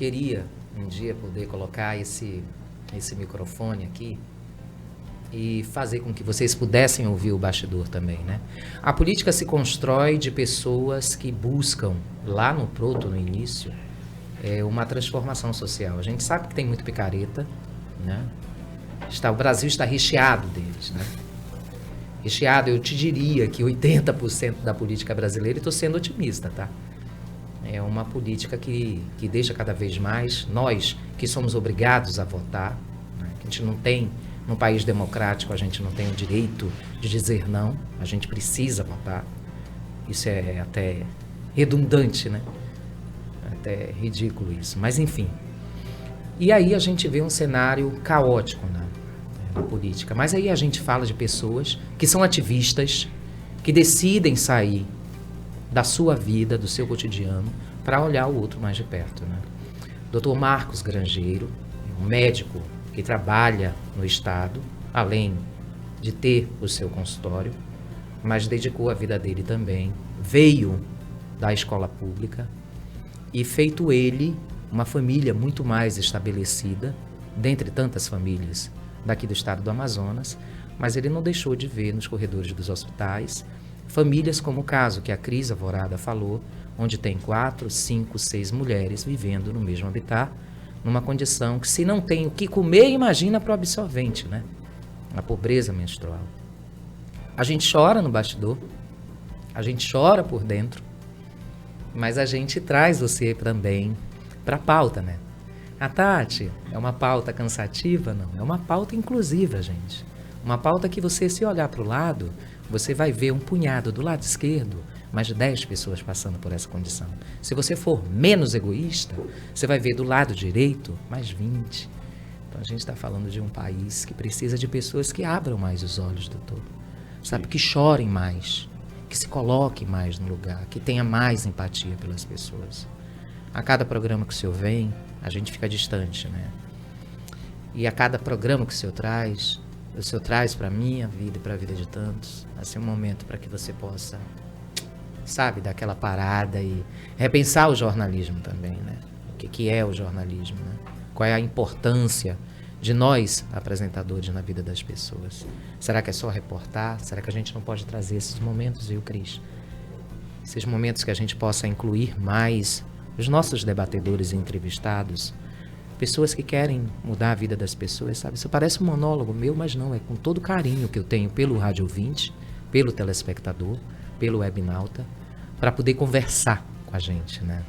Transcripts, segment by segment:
queria um dia poder colocar esse microfone aqui e fazer com que vocês pudessem ouvir o bastidor também, né? A política se constrói de pessoas que buscam, lá no Proto, no início, uma transformação social. A gente sabe que tem muito picareta, né? O Brasil está recheado deles, né? Recheado, eu te diria que 80% da política brasileira, e estou sendo otimista, tá? É uma política que deixa cada vez mais, nós que somos obrigados a votar, né? Que a gente não tem, num país democrático, a gente não tem o direito de dizer não, a gente precisa votar. Isso é até redundante, né? Até ridículo isso, mas enfim. E aí a gente vê um cenário caótico, né? Na política. Mas aí a gente fala de pessoas que são ativistas, que decidem sair da sua vida, do seu cotidiano, para olhar o outro mais de perto, né? Dr. Marcos Grangeiro, um médico que trabalha no Estado, além de ter o seu consultório, mas dedicou a vida dele também, veio da escola pública e, feito ele, uma família muito mais estabelecida, dentre tantas famílias daqui do estado do Amazonas, mas ele não deixou de ver nos corredores dos hospitais famílias como o caso que a Cris Alvorada falou, onde tem 4, 5, 6 mulheres vivendo no mesmo habitat, numa condição que, se não tem o que comer, imagina para o absorvente, né? A pobreza menstrual. A gente chora no bastidor, a gente chora por dentro, mas a gente traz você também para a pauta, né? A Tati, é uma pauta cansativa? Não, é uma pauta inclusiva, gente. Uma pauta que você, se olhar para o lado, você vai ver um punhado do lado esquerdo, mais de 10 pessoas passando por essa condição. Se você for menos egoísta, você vai ver do lado direito, mais 20. Então a gente está falando de um país que precisa de pessoas que abram mais os olhos, doutor. Sabe, que chorem mais, que se coloquem mais no lugar, que tenha mais empatia pelas pessoas. A cada programa que o senhor vem, a gente fica distante, né? E a cada programa que o senhor traz para a minha vida e para a vida de tantos, assim, um momento para que você possa, sabe, dar aquela parada e repensar o jornalismo também, né? O que é o jornalismo, né? Qual é a importância de nós, apresentadores, na vida das pessoas? Será que é só reportar? Será que a gente não pode trazer esses momentos, viu, Cris? Esses momentos que a gente possa incluir mais os nossos debatedores e entrevistados, pessoas que querem mudar a vida das pessoas, sabe? Isso parece um monólogo meu, mas não, é com todo o carinho que eu tenho pelo Rádio Ouvinte, pelo telespectador, pelo Webnauta, para poder conversar com a gente, né?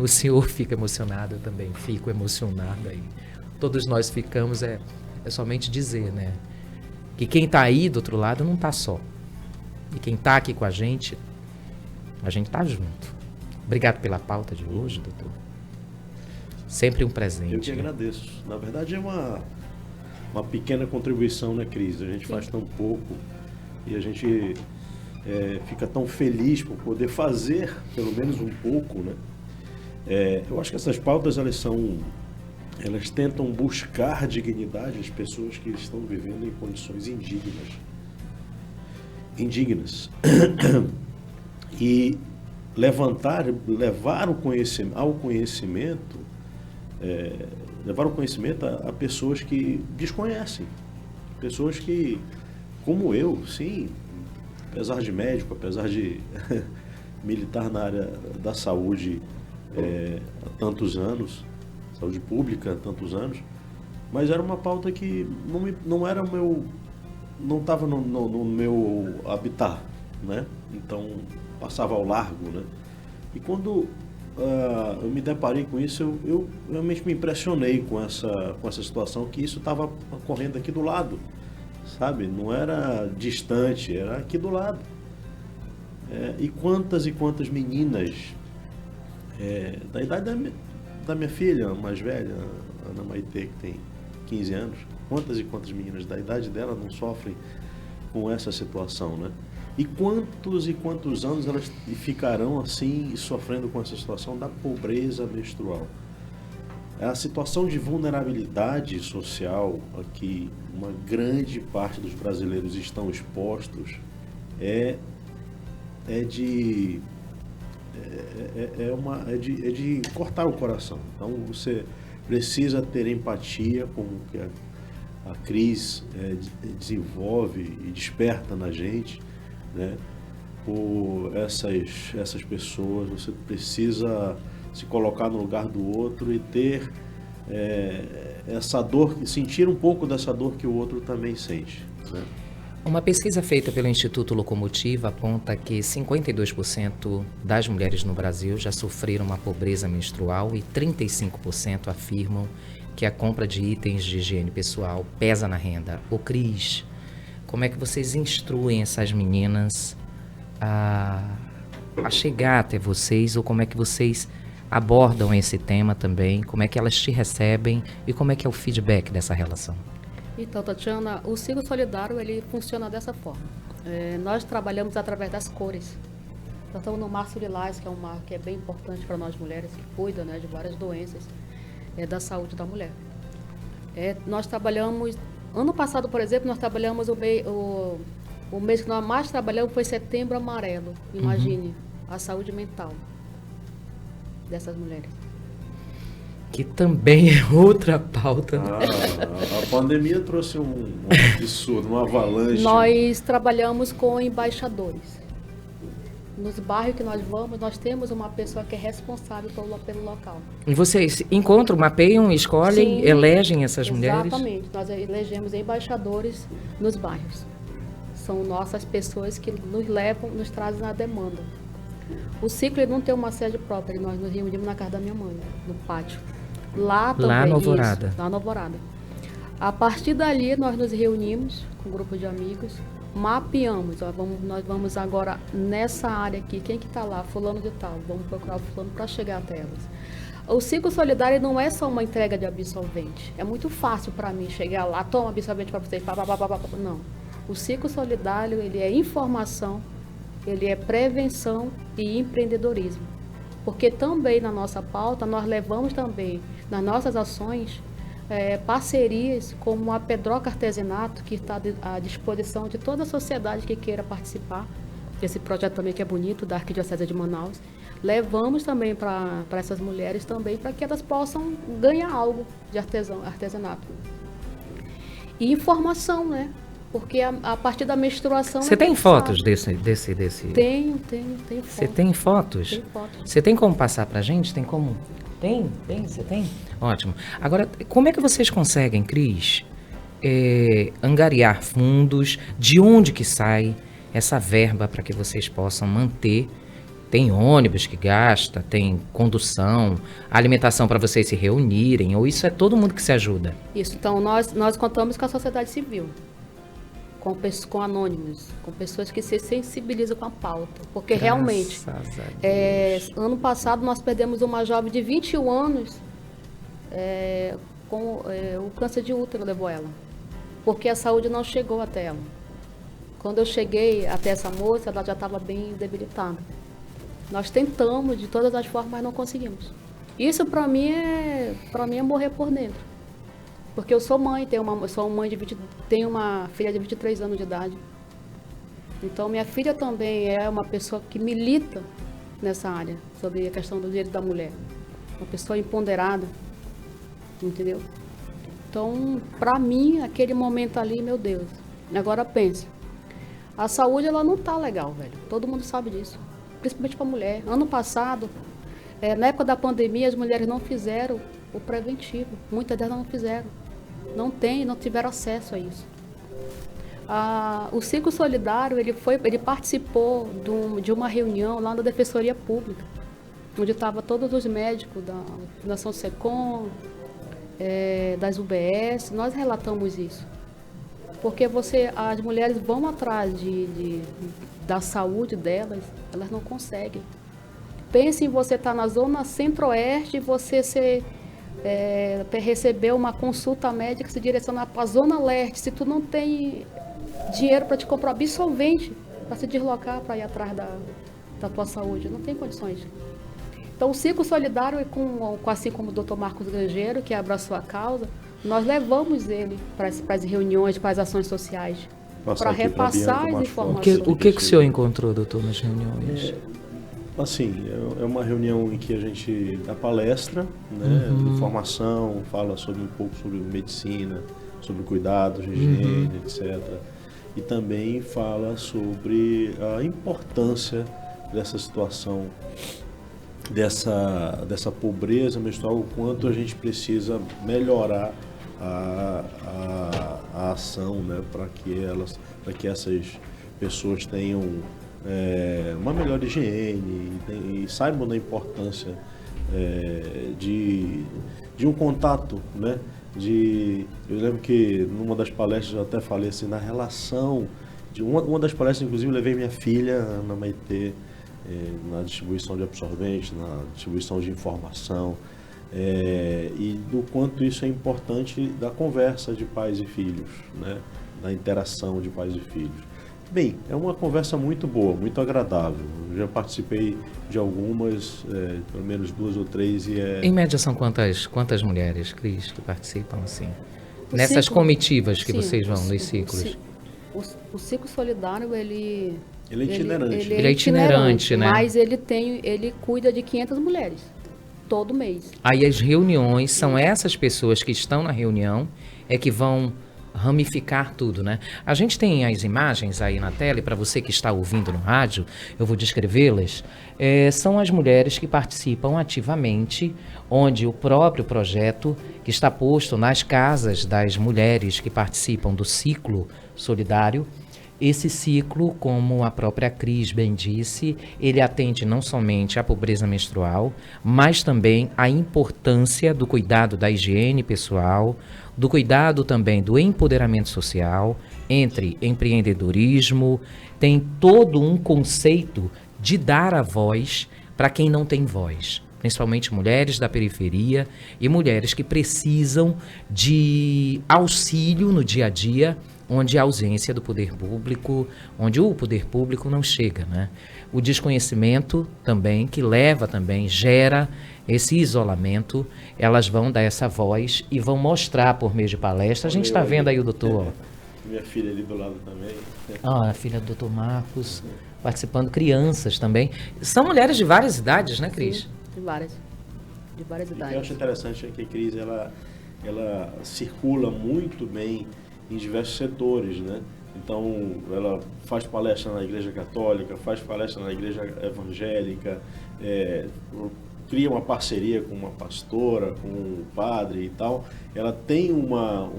O senhor fica emocionado, eu também fico emocionada, e todos nós ficamos, é somente dizer, né? Que quem está aí do outro lado não está só. E quem está aqui com a gente está junto. Obrigado pela pauta de hoje, doutor. Sempre um presente. Eu que agradeço. Na verdade, é uma pequena contribuição, né, Cris? A gente faz tão pouco e a gente fica tão feliz por poder fazer, pelo menos um pouco, né? Eu acho que essas pautas, elas tentam buscar dignidade às pessoas que estão vivendo em condições indignas. E levar o conhecimento a pessoas que desconhecem, pessoas que, como eu, sim, apesar de médico, apesar de militar na área da saúde há tantos anos, saúde pública há tantos anos, mas era uma pauta que não era não estava no meu habitat, né? Então passava ao largo, né? E quando eu me deparei com isso, eu realmente me impressionei com essa situação, que isso estava ocorrendo aqui do lado, sabe? Não era distante, era aqui do lado. E quantas meninas da idade da minha filha mais velha, Ana Maitê, que tem 15 anos, quantas meninas da idade dela não sofrem com essa situação, né? E quantos anos elas ficarão assim, sofrendo com essa situação da pobreza menstrual? A situação de vulnerabilidade social a que uma grande parte dos brasileiros estão expostos é de é de cortar o coração. Então você precisa ter empatia com o que a Cris desenvolve e desperta na gente, né? Por essas pessoas, você precisa se colocar no lugar do outro e ter essa dor, sentir um pouco dessa dor que o outro também sente, né? Uma pesquisa feita pelo Instituto Locomotiva aponta que 52% das mulheres no Brasil já sofreram uma pobreza menstrual e 35% afirmam que a compra de itens de higiene pessoal pesa na renda. Ô Cris, como é que vocês instruem essas meninas a chegar até vocês, ou como é que vocês abordam esse tema também, como é que elas te recebem e como é que é o feedback dessa relação? Então, Tatiana, o ciclo solidário, ele funciona dessa forma. Nós trabalhamos através das cores. Nós estamos no Março Lilás, que é um mar que é bem importante para nós mulheres, que cuida, né, de várias doenças da saúde da mulher. Nós trabalhamos, ano passado, por exemplo, nós trabalhamos o mês que nós mais trabalhamos foi Setembro Amarelo. Imagine, a saúde mental dessas mulheres. Que também é outra pauta. A pandemia trouxe um absurdo, uma avalanche. Nós trabalhamos com embaixadores. Nos bairros que nós vamos, nós temos uma pessoa que é responsável pelo local. E vocês encontram, mapeiam, escolhem, Sim, elegem essas mulheres? Exatamente. Nós elegemos embaixadores nos bairros. São nossas pessoas que nos levam, nos trazem a demanda. O ciclo ele não tem uma sede própria, nós nos reunimos na casa da minha mãe, no pátio. Lá também. Lá no Alvorada. Isso, lá no Alvorada. A partir dali, nós nos reunimos com um grupo de amigos, mapeamos. Nós vamos agora nessa área aqui, quem que está lá? Fulano de tal. Vamos procurar o fulano para chegar até elas. O ciclo solidário não é só uma entrega de absorvente. É muito fácil para mim chegar lá, toma absorvente para vocês, não. O ciclo solidário, ele é informação, ele é prevenção e empreendedorismo. Porque também na nossa pauta, nós levamos também, nas nossas ações, parcerias como a Pedroca Artesanato, que está à disposição de toda a sociedade que queira participar desse projeto também que é bonito, da Arquidiocese de Manaus. Levamos também para essas mulheres também, para que elas possam ganhar algo de artesanato. E informação, né? Porque a partir da menstruação... Você tem fotos desse? Tenho fotos. Você tem fotos? Tem fotos. Você tem como passar pra gente? Tem como? Tem? Você tem? Ótimo. Agora, como é que vocês conseguem, Cris, angariar fundos? De onde que sai essa verba para que vocês possam manter? Tem ônibus que gasta, tem condução, alimentação para vocês se reunirem, ou isso é todo mundo que se ajuda? Isso, então nós contamos com a sociedade civil. Com anônimos, com pessoas que se sensibilizam com a pauta. Porque realmente, ano passado nós perdemos uma jovem de 21 anos com o câncer de útero levou ela. Porque a saúde não chegou até ela. Quando eu cheguei até essa moça, ela já estava bem debilitada. Nós tentamos de todas as formas, mas não conseguimos. Isso para mim é morrer por dentro. Porque eu sou mãe, tenho uma filha de 23 anos de idade. Então, minha filha também é uma pessoa que milita nessa área, sobre a questão do direito da mulher. Uma pessoa empoderada, entendeu? Então, para mim, aquele momento ali, meu Deus. Agora pensa, a saúde ela não tá legal, velho. Todo mundo sabe disso, principalmente para a mulher. Ano passado, na época da pandemia, as mulheres não fizeram o preventivo. Muitas delas não fizeram. Não tiveram acesso a isso. O Ciclo Solidário, ele participou de uma reunião lá na Defensoria Pública, onde estavam todos os médicos da Fundação SECOM, das UBS. Nós relatamos isso. Porque as mulheres vão atrás da saúde delas, elas não conseguem. Pense em você estar na zona centro-oeste e você receber uma consulta médica, se direcionar para a zona leste, se tu não tem dinheiro para te comprar absolvente, para se deslocar, para ir atrás da tua saúde, não tem condições. Então o Ciclo Solidário, assim como o Dr. Marcos Grangeiro, que abraçou a causa, nós levamos ele para as reuniões, para as ações sociais, para repassar as informações. O que o senhor encontrou, doutor, nas reuniões? Assim, é uma reunião em que a gente dá palestra, né, informação, fala um pouco sobre medicina, sobre cuidados, higiene, etc. E também fala sobre a importância dessa situação, dessa pobreza menstrual, o quanto a gente precisa melhorar a ação, né, para que essas pessoas tenham uma melhor higiene e saibam da importância de um contato, né? Eu lembro que numa das palestras eu até falei assim, na relação de uma das palestras, inclusive eu levei minha filha, Ana Maitê, na distribuição de absorventes, na distribuição de informação, e do quanto isso é importante da conversa de pais e filhos, né? Da interação de pais e filhos. Bem, é uma conversa muito boa, muito agradável. Eu já participei de algumas, pelo menos 2 ou 3, e Em média são quantas mulheres, Cris, que participam assim? O Nessas ciclo- comitivas que sim, vocês vão, o nos ci- ciclos? O ciclo solidário, ele Ele é itinerante. Ele é itinerante, né? Mas ele cuida de 500 mulheres, todo mês. Aí as reuniões, são essas pessoas que estão na reunião, que vão ramificar tudo, né? A gente tem as imagens aí na tela, e para você que está ouvindo no rádio, eu vou descrevê-las. São as mulheres que participam ativamente, onde o próprio projeto, que está posto nas casas das mulheres que participam do ciclo solidário, esse ciclo, como a própria Cris bem disse, ele atende não somente à pobreza menstrual, mas também à importância do cuidado da higiene pessoal, do cuidado também do empoderamento social, entre empreendedorismo, tem todo um conceito de dar a voz para quem não tem voz, principalmente mulheres da periferia e mulheres que precisam de auxílio no dia a dia, onde a ausência do poder público, onde o poder público não chega, né? O desconhecimento também, que leva também, gera esse isolamento, elas vão dar essa voz e vão mostrar por meio de palestra. A gente está vendo aí o doutor... Minha filha ali do lado também. A filha do doutor Marcos, participando, crianças também. São mulheres de várias idades, né, Cris? Sim, de várias O que eu idades. acho interessante é que a Cris, ela circula muito bem em diversos setores, né? Então, ela faz palestra na Igreja Católica, faz palestra na Igreja Evangélica, cria uma parceria com uma pastora, com um padre e tal. Ela tem uma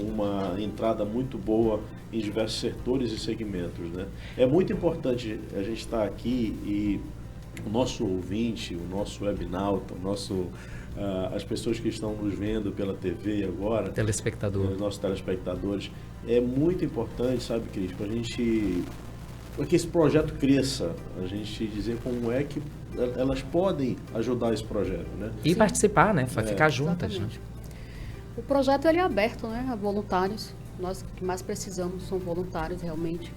entrada muito boa em diversos setores e segmentos, né? É muito importante a gente estar aqui e o nosso ouvinte, o nosso webnauta, as pessoas que estão nos vendo pela TV agora, Telespectador. os nossos telespectadores, é muito importante, sabe, Cris, para que esse projeto cresça, a gente dizer como é que elas podem ajudar esse projeto, né? E participar, né? Ficar juntas, né? Exatamente. O projeto ele é aberto, né, a voluntários. Nós o que mais precisamos são voluntários, realmente.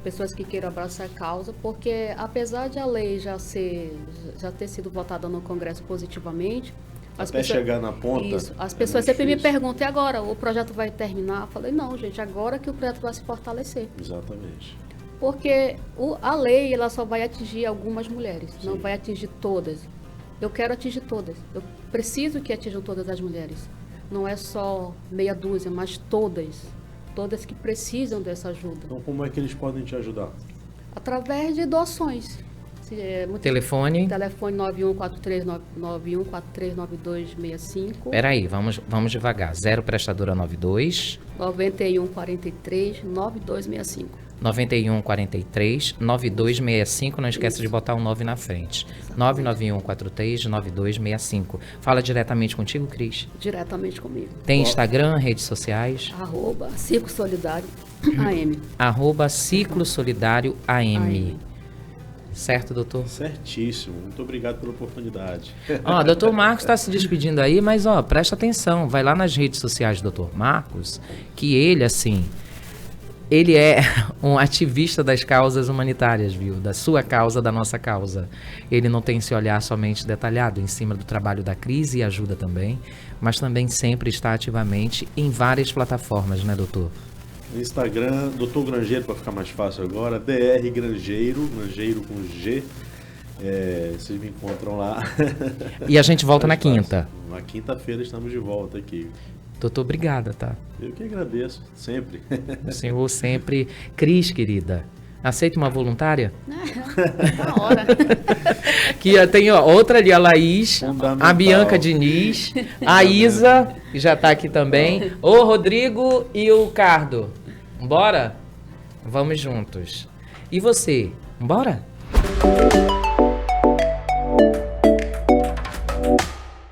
Pessoas que queiram abraçar a causa, porque apesar de a lei já ter sido votada no Congresso positivamente, Até chegar na ponta. Isso. As é pessoas muito sempre me difícil. perguntam, e agora? O projeto vai terminar? Eu falei, não, gente, agora que o projeto vai se fortalecer. Exatamente. Porque a lei ela só vai atingir algumas mulheres, não vai atingir todas. Eu quero atingir todas. Eu preciso que atinjam todas as mulheres. Não é só meia dúzia, mas todas. Todas que precisam dessa ajuda. Então, como é que eles podem te ajudar? Através de doações. Telefone. Telefone 91439265. Peraí, vamos devagar. 0 prestadora 92 9143 9265. 9143 9265. Não esqueça de botar o 9 na frente. 99143 9265. Fala diretamente contigo, Cris. Diretamente comigo. Tem Instagram, redes sociais? @Ciclo Solidário AM. @Ciclo Solidário AM. Certo, doutor? Certíssimo. Muito obrigado pela oportunidade. Ó, doutor Marcos está se despedindo aí, mas ó, presta atenção, vai lá nas redes sociais do doutor Marcos, que ele, assim, ele é um ativista das causas humanitárias, viu? Da sua causa, da nossa causa. Ele não tem esse olhar somente detalhado em cima do trabalho da crise e ajuda também, mas também sempre está ativamente em várias plataformas, né, doutor? No Instagram, Dr. Grangeiro, para ficar mais fácil agora, DR Grangeiro, Grangeiro com G. Vocês me encontram lá. E a gente volta na Mais fácil. quinta. Na quinta-feira estamos de volta aqui. Doutor, obrigada, tá? Eu que agradeço, sempre. O senhor sempre. Cris, querida, aceita uma voluntária? Na hora. Que tem outra ali, a Laís, Fundamental. a Bianca Diniz, a Isa, que já tá aqui também, o Rodrigo e o Cardo. Bora? Vamos juntos. E você? Bora?